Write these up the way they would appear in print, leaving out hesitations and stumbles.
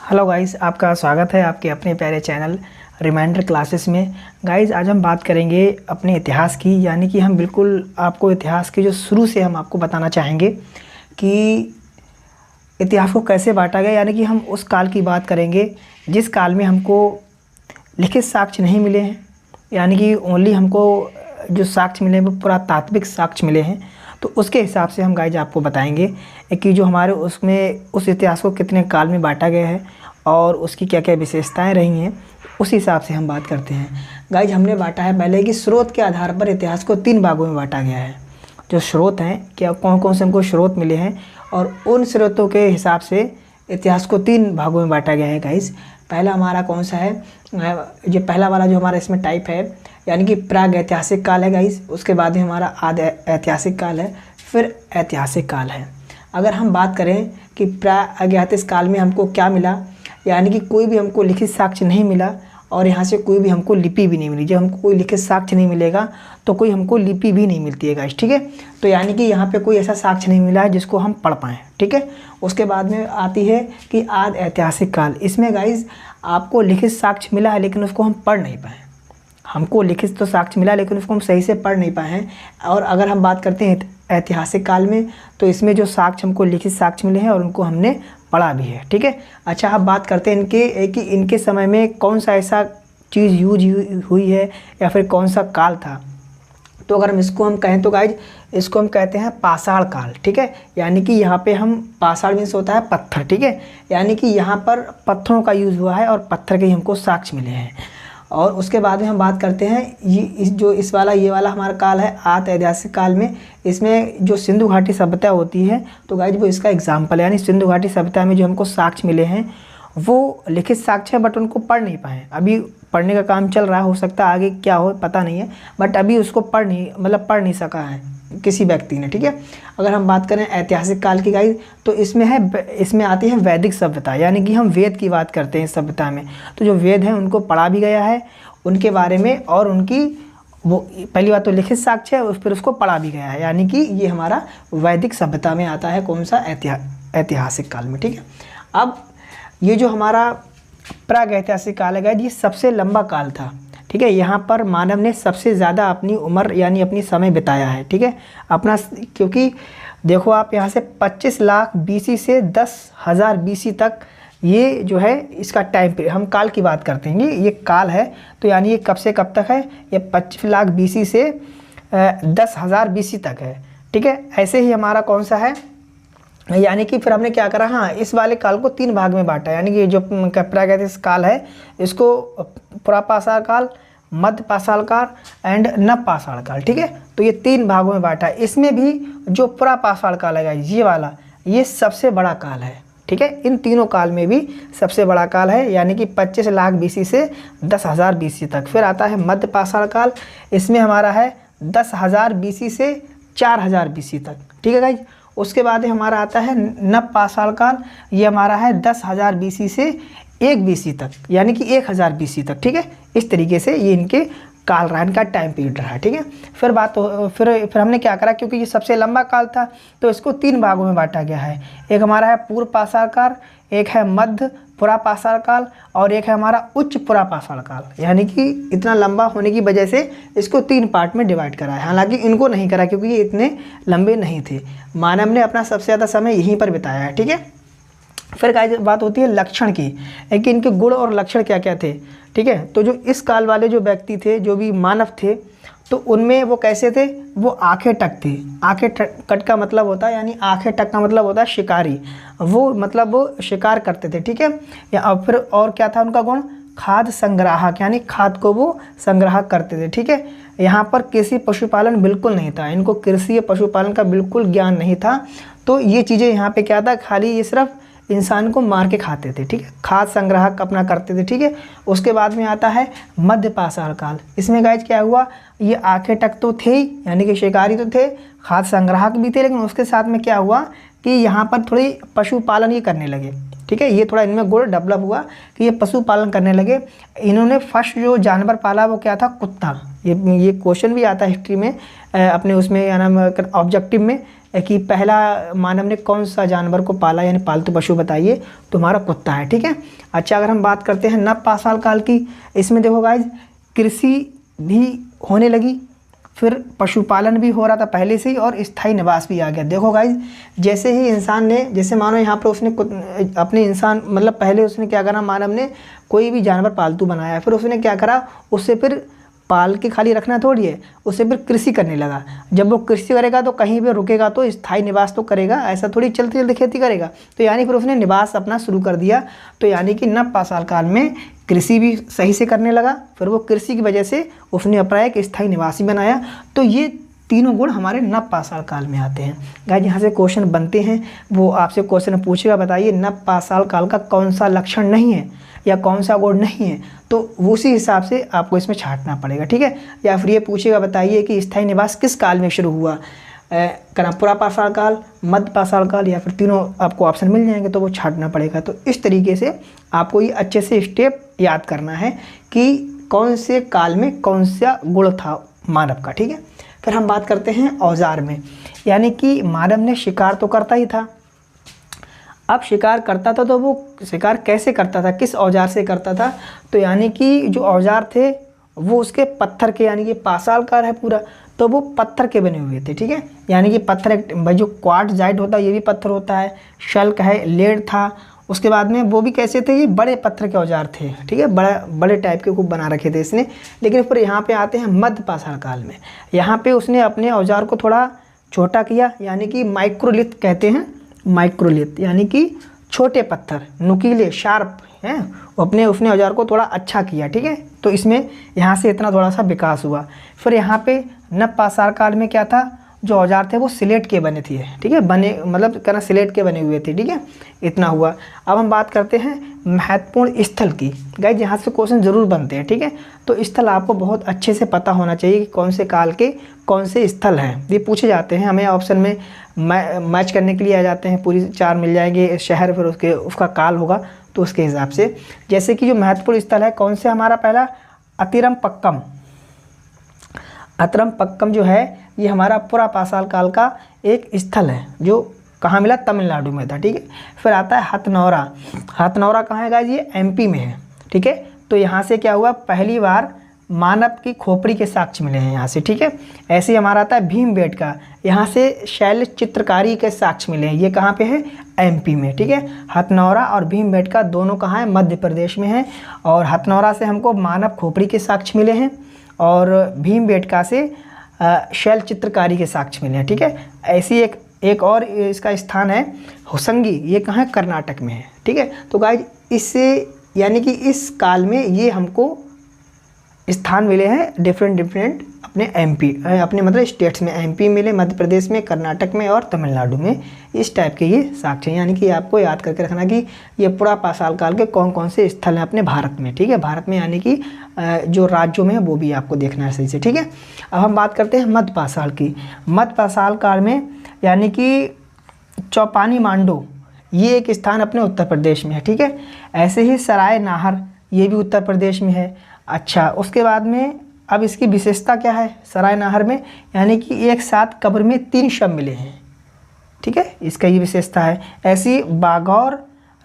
Hello guys, आपका स्वागत है आपके अपने प्यारे चैनल रिमाइंडर क्लासेस में। गाइस, आज हम बात करेंगे अपने इतिहास की, यानी कि हम बिल्कुल आपको इतिहास के जो शुरू से हम आपको बताना चाहेंगे कि इतिहास को कैसे बांटा गया। यानी कि हम उस काल की बात करेंगे जिस काल में हमको लिखित साक्ष्य नहीं मिले हैं, यानी कि ओनली हमको जो साक्ष्य मिले हैं वो पुरातात्विक साक्ष्य मिले हैं। तो उसके हिसाब से हम गाइज आपको बताएंगे कि जो हमारे उसमें उस इतिहास को कितने काल में बांटा गया है और उसकी क्या क्या विशेषताएं रही हैं, उस हिसाब से हम बात करते हैं। गाइज, हमने बांटा है पहले कि स्रोत के आधार पर इतिहास को 3 भागों में बांटा गया है। जो स्रोत हैं, क्या कौन कौन से हमको स्रोत मिले हैं और उन स्रोतों के हिसाब से इतिहास को 3 भागों में बांटा गया है। गाइज, पहला हमारा कौन सा है, जो पहला वाला जो हमारा इसमें टाइप है, यानी कि प्राग ऐतिहासिक काल है गाइज। उसके बाद ही हमारा आदि ऐतिहासिक काल है, फिर ऐतिहासिक काल है। अगर हम बात करें कि प्रागैतिहासिक काल में हमको क्या मिला, यानी कि कोई भी हमको लिखित साक्ष्य नहीं मिला और यहाँ से कोई भी हमको लिपि भी नहीं मिली। जब हमको कोई लिखित साक्ष्य नहीं मिलेगा तो कोई हमको लिपि भी नहीं मिलती है गाइज, ठीक है। तो यानी कि यहाँ पे कोई ऐसा साक्ष्य नहीं मिला है जिसको हम पढ़ पाएँ, ठीक है। उसके बाद में आती है कि आदि ऐतिहासिक काल। इसमें गाइज आपको लिखित साक्ष्य मिला है लेकिन उसको हम पढ़ नहीं पाए। हमको लिखित तो साक्ष्य मिला लेकिन उसको हम सही से पढ़ नहीं पाए हैं। और अगर हम बात करते हैं ऐतिहासिक काल में, तो इसमें जो साक्ष्य हमको लिखित साक्ष्य मिले हैं और उनको हमने पढ़ा भी है, ठीक है। अच्छा, अब बात करते हैं इनके कि इनके समय में कौन सा ऐसा चीज़ यूज हुई है या फिर कौन सा काल था। तो अगर हम इसको हम कहें तो गाइज इसको हम कहते हैं पाषाण काल, ठीक है। यानी कि यहाँ पे हम पाषाण मीन्स होता है पत्थर, ठीक है। यानी कि यहाँ पर पत्थरों का यूज़ हुआ है और पत्थर के ही हमको साक्ष्य मिले हैं। और उसके बाद में हम बात करते हैं ये वाला हमारा काल है आदि ऐतिहासिक काल में। इसमें जो सिंधु घाटी सभ्यता होती है, तो गाइज वो इसका एग्जाम्पल है। यानी सिंधु घाटी सभ्यता में जो हमको साक्ष्य मिले हैं वो लिखित साक्ष्य है, बट उनको पढ़ नहीं पाए। अभी पढ़ने का काम चल रहा है, हो सकता है आगे क्या हो पता नहीं है, बट अभी उसको पढ़ नहीं सका है किसी व्यक्ति ने, ठीक है। अगर हम बात करें ऐतिहासिक काल की गाइज, तो इसमें आती है वैदिक सभ्यता, यानी कि हम वेद की बात करते हैं इस सभ्यता में। तो जो वेद हैं उनको पढ़ा भी गया है उनके बारे में, और उनकी वो पहली बात तो लिखित साक्ष्य है, फिर उसको पढ़ा भी गया है। यानी कि ये हमारा वैदिक सभ्यता में आता है, कौन सा, ऐतिहासिक काल में, ठीक है। अब ये जो हमारा प्राग ऐतिहासिक काल है, ये सबसे लंबा काल था, ठीक है। यहाँ पर मानव ने सबसे ज़्यादा अपनी उम्र यानी अपनी समय बिताया है, ठीक है, अपना। क्योंकि देखो आप यहाँ से 25 लाख BC से 10,000 BC तक ये जो है इसका टाइम पीरियड, हम काल की बात करते हैं, ये काल है। तो यानी ये कब से कब तक है, ये 25 लाख BC से 10,000 BC तक है, ठीक है। ऐसे ही हमारा कौन सा है, यानी कि फिर हमने क्या करा, हाँ, इस वाले काल को 3 भाग में बांटा। यानी कि जो प्रागैतिहासिक काल है इसको पुरापाषाण काल, मध्य पाषाण काल एंड नव पाषाण काल, ठीक है। तो ये 3 भागों में बांटा है। इसमें भी जो पुरापाषाण काल है ये वाला, ये सबसे बड़ा काल है, ठीक है। इन तीनों काल में भी सबसे बड़ा काल है, यानी कि 25 लाख BC से 10,000 BC तक। फिर आता है मध्य पाषाण काल, इसमें हमारा है 10,000 BC से 4,000 BC तक, ठीक है गाइज। उसके बाद हमारा आता है नव पाषाण काल, ये हमारा है 10,000 BC से 1 BC तक, यानी कि 1,000 BC तक, ठीक है। इस तरीके से ये इनके काल रहा, इनका टाइम पीरियड रहा, ठीक है। फिर हमने क्या करा, क्योंकि ये सबसे लंबा काल था तो इसको 3 भागों में बांटा गया है। एक हमारा है पूर्व पाषाण काल, एक है मध्य पुरापाषाण काल और एक है हमारा उच्च पुरापाषाण काल। यानी कि इतना लंबा होने की वजह से इसको 3 पार्ट में डिवाइड करा है। हालांकि इनको नहीं करा क्योंकि ये इतने लंबे नहीं थे। मानव ने अपना सबसे ज़्यादा समय यहीं पर बिताया है, ठीक है। फिर क्या बात होती है लक्षण की, कि इनके गुण और लक्षण क्या क्या थे, ठीक है। तो जो इस काल वाले जो व्यक्ति थे, जो भी मानव थे, तो उनमें वो कैसे थे, वो आंखें टक थे। आंखें कट का मतलब होता है, यानी आंखें टक का मतलब होता है शिकारी। वो मतलब वो शिकार करते थे, ठीक है। या फिर और क्या था उनका गुण, खाद्य संग्राहक, यानी खाद को वो संग्रह करते थे, ठीक है। यहाँ पर कृषि पशुपालन बिल्कुल नहीं था, इनको कृषि पशुपालन का बिल्कुल ज्ञान नहीं था। तो ये चीज़ें यहाँ पे क्या था, खाली ये सिर्फ इंसान को मार के खाते थे, ठीक है। खाद्य संग्राहक अपना करते थे, ठीक है। उसके बाद में आता है मध्य पाषाण काल। इसमें गाइज क्या हुआ, ये आंखें टक तो थे ही, यानी कि शिकारी तो थे, खाद्य संग्राहक भी थे, लेकिन उसके साथ में क्या हुआ कि यहाँ पर थोड़ी पशुपालन ये करने लगे, ठीक है। ये थोड़ा इनमें गुण डेवलप हुआ कि ये पशुपालन करने लगे। इन्होंने फर्स्ट जो जानवर पाला वो क्या था, कुत्ता। ये क्वेश्चन भी आता है हिस्ट्री में, अपने उसमें या नाम ऑब्जेक्टिव में, कि पहला मानव ने कौन सा जानवर को पाला, यानी पालतू पशु बताइए, तुम्हारा कुत्ता है, ठीक है। अच्छा, अगर हम बात करते हैं नवपाषाण काल की, इसमें देखो गाइज कृषि भी होने लगी, फिर पशुपालन भी हो रहा था पहले से ही, और स्थायी निवास भी आ गया। देखो गाइज, जैसे ही इंसान ने, जैसे मानो यहाँ पर उसने अपने इंसान मतलब पहले उसने क्या करा, मानव ने कोई भी जानवर पालतू बनाया, फिर उसने क्या करा, उससे फिर पाल के खाली रखना थोड़ी है, उससे फिर कृषि करने लगा। जब वो कृषि करेगा तो कहीं पे रुकेगा तो स्थायी निवास तो करेगा, ऐसा थोड़ी चलते चलते खेती करेगा। तो यानी फिर उसने निवास अपना शुरू कर दिया। तो यानी कि नवपाषाण काल में कृषि भी सही से करने लगा, फिर वो कृषि की वजह से उसने अपना एक स्थायी निवासी बनाया। तो ये तीनों गुण हमारे नवपाषाण काल में आते हैं। गाइस, यहाँ से क्वेश्चन बनते हैं, वो आपसे क्वेश्चन पूछेगा, बताइए नवपाषाण काल का कौन सा लक्षण नहीं है या कौन सा गुण नहीं है, तो उसी हिसाब से आपको इसमें छांटना पड़ेगा, ठीक है। या फिर ये पूछेगा, बताइए कि स्थायी निवास किस काल में शुरू हुआ, पुरापाषाण काल, मध्यपाषाण काल, या फिर तीनों आपको ऑप्शन मिल जाएंगे, तो वो छांटना पड़ेगा। तो इस तरीके से आपको ये अच्छे से स्टेप याद करना है कि कौन से काल में कौन सा गुण था मानव का, ठीक है। फिर हम बात करते हैं औजार में, यानी कि मानव ने शिकार तो करता ही था। अब शिकार करता था तो वो शिकार कैसे करता था, किस औजार से करता था, तो यानी कि जो औजार थे वो उसके पत्थर के, यानी कि पाषाणकार है पूरा, तो वो पत्थर के बने हुए थे, ठीक है। यानी कि पत्थर, भाई जो क्वार्टजाइट होता है ये भी पत्थर होता है, शल्क है, लेड था, उसके बाद में वो भी कैसे थे, ये बड़े पत्थर के औजार थे, ठीक है, बड़े टाइप के खूब बना रखे थे इसने। लेकिन फिर यहाँ पे आते हैं मध्यपाषाण काल में, यहाँ पे उसने अपने औजार को थोड़ा छोटा किया, यानी कि माइक्रोलिथ कहते हैं, माइक्रोलिथ यानी कि छोटे पत्थर, नुकीले, शार्प हैं, अपने उसने औजार को थोड़ा अच्छा किया, ठीक है। तो इसमें यहाँ से इतना थोड़ा सा विकास हुआ। फिर यहाँ पे नवपाषाण काल में क्या था, जो औजार थे वो सिलेट के बने थे, ठीक है, बने मतलब कहना सिलेट के बने हुए थे, ठीक है, इतना हुआ। अब हम बात करते हैं महत्वपूर्ण स्थल की। गाइस, यहाँ से क्वेश्चन जरूर बनते हैं, ठीक है। तो स्थल आपको बहुत अच्छे से पता होना चाहिए कि कौन से काल के कौन से स्थल हैं, ये पूछे जाते हैं। हमें ऑप्शन में मैच करने के लिए आ जाते हैं, पूरी 4 मिल जाएंगे शहर, फिर उसका काल होगा तो उसके हिसाब से। जैसे कि जो महत्वपूर्ण स्थल है कौन से, हमारा पहला अतिरमपक्कम। अतिरमपक्कम जो है ये हमारा पुरापाषाण काल का एक स्थल है, जो कहाँ मिला, तमिलनाडु में था, ठीक है। फिर आता है हथनौरा। हथनौरा कहाँ है गाइस, ये एमपी में है, ठीक है। तो यहाँ से क्या हुआ, पहली बार मानव की खोपड़ी के साक्ष्य मिले हैं यहाँ से, ठीक है। ऐसे ही हमारा आता है भीमबेटका, यहाँ से शैल चित्रकारी के साक्ष्य मिले हैं, ये कहाँ पे है, एमपी में, ठीक है। हथनौरा और भीमबेटका दोनों कहाँ है, मध्य प्रदेश में है। और हथनौरा से हमको मानव खोपड़ी के साक्ष्य मिले हैं, और भीमबेटका से शैल चित्रकारी के साक्ष्य मिले हैं, ठीक है। ऐसी एक और इसका स्थान है होसंगी, ये कहाँ है, कर्नाटक में है, ठीक है। तो गाइज इससे यानी कि इस काल में ये हमको स्थान मिले हैं डिफरेंट अपने एमपी, अपने मतलब स्टेट्स में, एमपी मिले, मध्य प्रदेश में, कर्नाटक में और तमिलनाडु में, इस टाइप के ये साक्ष्य हैं। यानी कि आपको याद करके रखना कि ये पुरापाषाण काल के कौन कौन से स्थल हैं अपने भारत में, ठीक है। भारत में यानी कि जो राज्यों में है वो भी आपको देखना है सही से, ठीक है। अब हम बात करते हैं मध्यपाषाण की। मध्यपाषाण काल में यानी कि चौपानी मांडो, ये एक स्थान अपने उत्तर प्रदेश में है, ठीक है। ऐसे ही सराय नाहर, ये भी उत्तर प्रदेश में है। अच्छा, उसके बाद में अब इसकी विशेषता क्या है सराय नाहर में, यानी कि एक साथ कब्र में 3 शव मिले हैं, ठीक है, इसका ये विशेषता है। ऐसी बागौर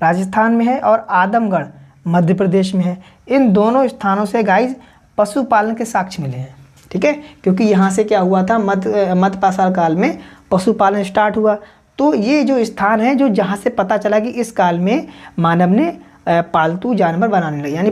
राजस्थान में है और आदमगढ़ मध्य प्रदेश में है। इन दोनों स्थानों से गाइज पशुपालन के साक्ष्य मिले हैं, ठीक है, क्योंकि यहाँ से क्या हुआ था, मध्यपाषाण काल में पशुपालन स्टार्ट हुआ। तो ये जो स्थान है जो जहाँ से पता चला कि इस काल में मानव ने पालतू जानवर बनाने लगे,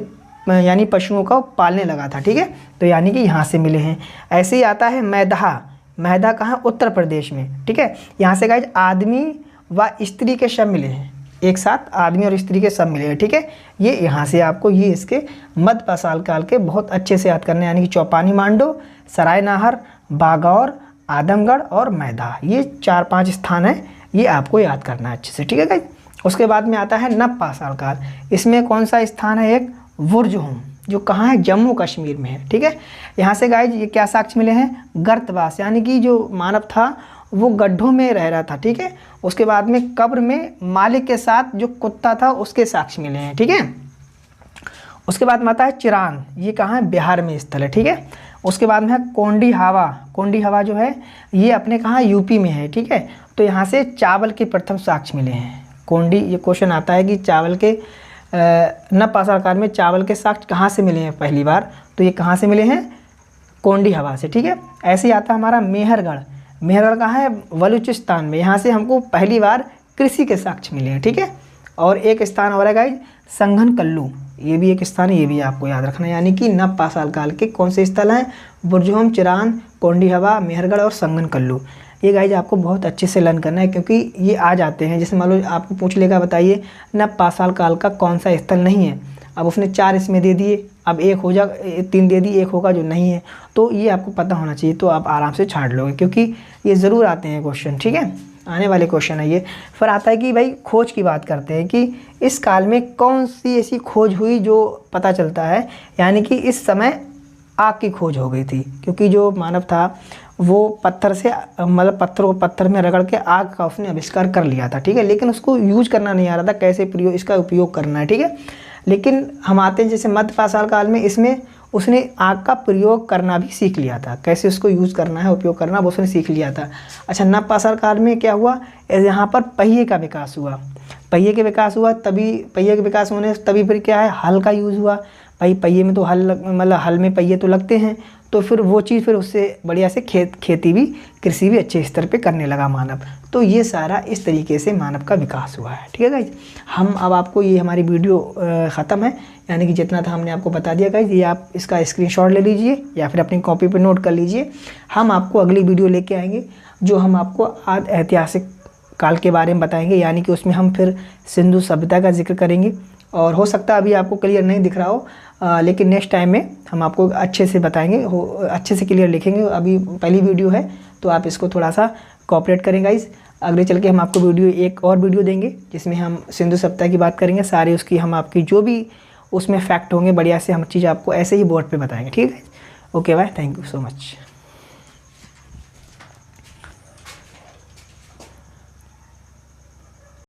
यानी पशुओं को पालने लगा था, ठीक है। तो यानी कि यहाँ से मिले हैं। ऐसे ही आता है मैदहा। मैदा कहाँ, उत्तर प्रदेश में, ठीक है। यहाँ से गाइज आदमी व स्त्री के शव मिले हैं, एक साथ आदमी और स्त्री के शव मिले हैं, ठीक है। ये यहाँ से आपको ये इसके मध्यपाषाण काल के बहुत अच्छे से याद करने, यानी कि चौपानी मांडो, सराय नाहर, बागौर, आदमगढ़ और मैदा, ये 4-5 स्थान है, ये आपको याद करना है अच्छे से, ठीक है गाइज। उसके बाद में आता है नवपाषाण काल। इसमें कौन सा स्थान है, एक बुर्जहोम, जो कहाँ है, जम्मू कश्मीर में है, ठीक है। यहाँ से गाइज ये क्या साक्ष्य मिले हैं, गर्तवास, यानी कि जो मानव था वो गड्ढों में रह रहा था, ठीक है। उसके बाद में कब्र में मालिक के साथ जो कुत्ता था उसके साक्ष्य मिले हैं, ठीक है। उसके बाद में आता है चिरांद, ये कहाँ है, बिहार में स्थल है, ठीक है। उसके बाद में है कोंडी हवा। कोंडी हवा जो है ये अपने कहाँ, यूपी में है, ठीक है। तो यहाँ से चावल के प्रथम साक्ष्य मिले हैं। कोंडी, ये क्वेश्चन आता है कि चावल के नवपाषाण काल में चावल के साक्ष्य कहाँ से मिले हैं पहली बार, तो ये कहाँ से मिले हैं, कोंडी हवा से। ठीक है, ऐसे ही आता हमारा मेहरगढ़। मेहरगढ़ कहाँ है, बलूचिस्तान में। यहाँ से हमको पहली बार कृषि के साक्ष्य मिले हैं। ठीक है, और एक स्थान और है गाइज संघन कल्लू, ये भी एक स्थान है, ये भी आपको याद रखना है। यानी कि नवपाषाण काल के कौन से स्थल हैं, बुरजहोम, चिरान, कोंडी हवा, मेहरगढ़ और संघन कल्लू। ये गाइज आपको बहुत अच्छे से लर्न करना है, क्योंकि ये आ जाते हैं। जैसे मान लो आपको पूछ लेगा, बताइए नवपाषाण काल का कौन सा स्थल नहीं है। अब उसने 4 इसमें दे दिए, अब एक हो जा 3 दे दिए, एक होगा जो नहीं है, तो ये आपको पता होना चाहिए, तो आप आराम से छाड़ लोगे, क्योंकि ये ज़रूर आते हैं क्वेश्चन। ठीक है, आने वाले क्वेश्चन है ये। फिर आता है कि भाई खोज की बात करते हैं कि इस काल में कौन सी ऐसी खोज हुई जो पता चलता है, यानी कि इस समय आग की खोज हो गई थी, क्योंकि जो मानव था वो पत्थर से, मतलब पत्थर को पत्थर में रगड़ के आग का उसने आविष्कार कर लिया था। ठीक है, लेकिन उसको यूज करना नहीं आ रहा था, कैसे इसका उपयोग करना है। ठीक है, लेकिन हम आते हैं जैसे मध्यपाषाण काल में, इसमें उसने आग का प्रयोग करना भी सीख लिया था, कैसे उसको यूज़ करना है, उपयोग करना, वो उसने सीख लिया था। अच्छा, नवपाषाण काल में क्या हुआ, यहाँ पर पहिए का विकास हुआ। पहिए के विकास हुआ तभी, पहिए के विकास होने तभी फिर क्या है, हल का यूज़ हुआ। भाई पहिए में तो मतलब हल में पहिए तो लगते हैं, तो फिर वो चीज़ फिर उससे बढ़िया से खेती भी, कृषि भी अच्छे स्तर पे करने लगा मानव। तो ये सारा इस तरीके से मानव का विकास हुआ है। ठीक है गाइज, हम अब आपको ये हमारी वीडियो ख़त्म है, यानी कि जितना था हमने आपको बता दिया गाइज। ये आप इसका स्क्रीनशॉट ले लीजिए या फिर अपनी कॉपी पे नोट कर लीजिए। हम आपको अगली वीडियो लेके आएंगे जो हम आपको ऐतिहासिक काल के बारे में बताएंगे, यानी कि उसमें हम फिर सिंधु सभ्यता का जिक्र करेंगे। और हो सकता है अभी आपको क्लियर नहीं दिख रहा हो, लेकिन नेक्स्ट टाइम में हम आपको अच्छे से बताएंगे, अच्छे से क्लियर लिखेंगे। अभी पहली वीडियो है तो आप इसको थोड़ा सा कोऑपरेट करें गाइज। आगे चल के हम आपको एक और वीडियो देंगे जिसमें हम सिंधु सभ्यता की बात करेंगे, सारी उसकी हम आपकी जो भी उसमें फैक्ट होंगे बढ़िया से हम चीज़ आपको ऐसे ही बोर्ड पे बताएंगे। ठीक है, okay bye, thank you so much.